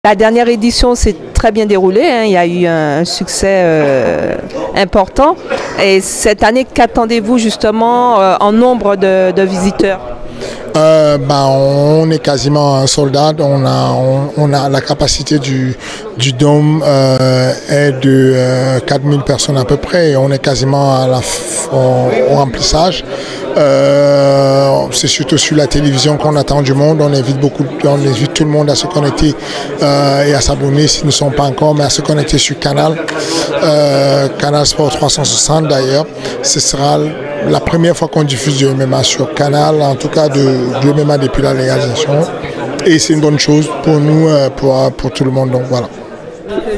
La dernière édition s'est très bien déroulée, hein. Il y a eu un succès important. Et cette année, qu'attendez-vous justement en nombre de visiteurs? On est quasiment un soldat. On a la capacité du dôme est de 4000 personnes à peu près. Et on est quasiment au remplissage. C'est surtout sur la télévision qu'on attend du monde. On invite tout le monde à se connecter et à s'abonner s'ils ne sont pas encore, mais à se connecter sur Canal Sport 360 d'ailleurs. Ce sera la première fois qu'on diffuse du MMA sur Canal, en tout cas du MMA depuis la légalisation. Et c'est une bonne chose pour nous, pour tout le monde. Donc voilà.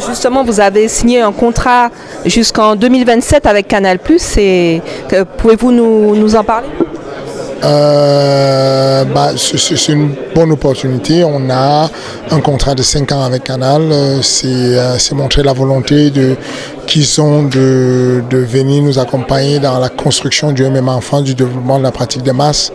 Justement, vous avez signé un contrat jusqu'en 2027 avec Canal+. Pouvez-vous nous en parler? C'est une bonne opportunité. On a un contrat de 5 ans avec Canal. C'est montrer la volonté qu'ils ont de venir nous accompagner dans la construction du MMA en France, du développement de la pratique des masses.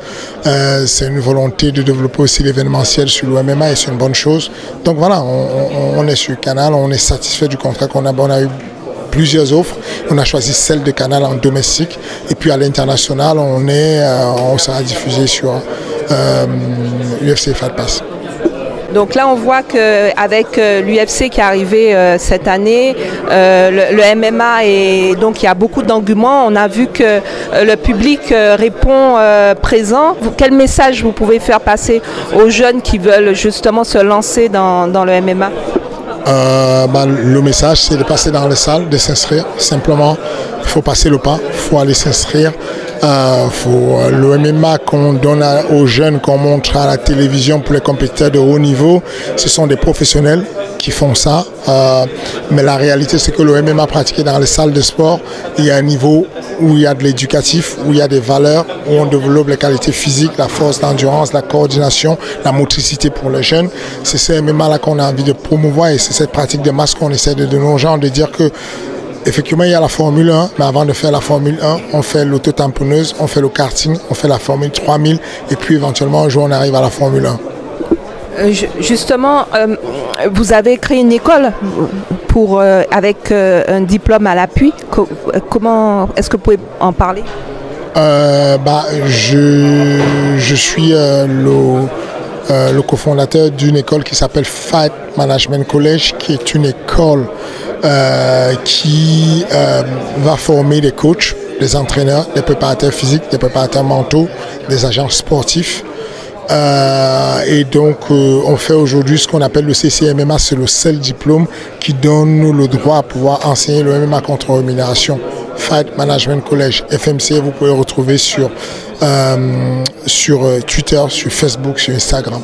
C'est une volonté de développer aussi l'événementiel sur le MMA et c'est une bonne chose. Donc voilà, on est sur Canal, on est satisfait du contrat qu'on a. On a eu plusieurs offres. On a choisi celle de Canal en domestique et puis à l'international, on sera diffusé sur UFC Fight Pass. Donc là, on voit qu'avec l'UFC qui est arrivé cette année, le MMA, et donc il y a beaucoup d'engouement. On a vu que le public répond présent. Quel message vous pouvez faire passer aux jeunes qui veulent justement se lancer dans le MMA? Le message, c'est de passer dans les salles, de s'inscrire. Simplement, il faut passer le pas, il faut aller s'inscrire. Le MMA qu'on donne aux jeunes, qu'on montre à la télévision pour les compétiteurs de haut niveau, ce sont des professionnels qui font ça. Mais la réalité, c'est que le MMA pratiqué dans les salles de sport, il y a un niveau où il y a de l'éducatif, où il y a des valeurs, où on développe les qualités physiques, la force, l'endurance, la coordination, la motricité pour les jeunes. C'est ce MMA-là qu'on a envie de promouvoir et c'est cette pratique de masse qu'on essaie de donner aux gens, de dire que effectivement, il y a la Formule 1, mais avant de faire la Formule 1, on fait l'auto-tamponneuse, on fait le karting, on fait la Formule 3000 et puis éventuellement un jour on arrive à la Formule 1. Justement, vous avez créé une école avec un diplôme à l'appui. Comment est-ce que vous pouvez en parler? Je suis le cofondateur d'une école qui s'appelle Fight Management College, qui est une école qui va former des coachs, des entraîneurs, des préparateurs physiques, des préparateurs mentaux, des agents sportifs. Et donc on fait aujourd'hui ce qu'on appelle le CCMMA, c'est le seul diplôme qui donne le droit à pouvoir enseigner le MMA contre rémunération. Fight Management College, FMC, vous pouvez retrouver sur Twitter, sur Facebook, sur Instagram.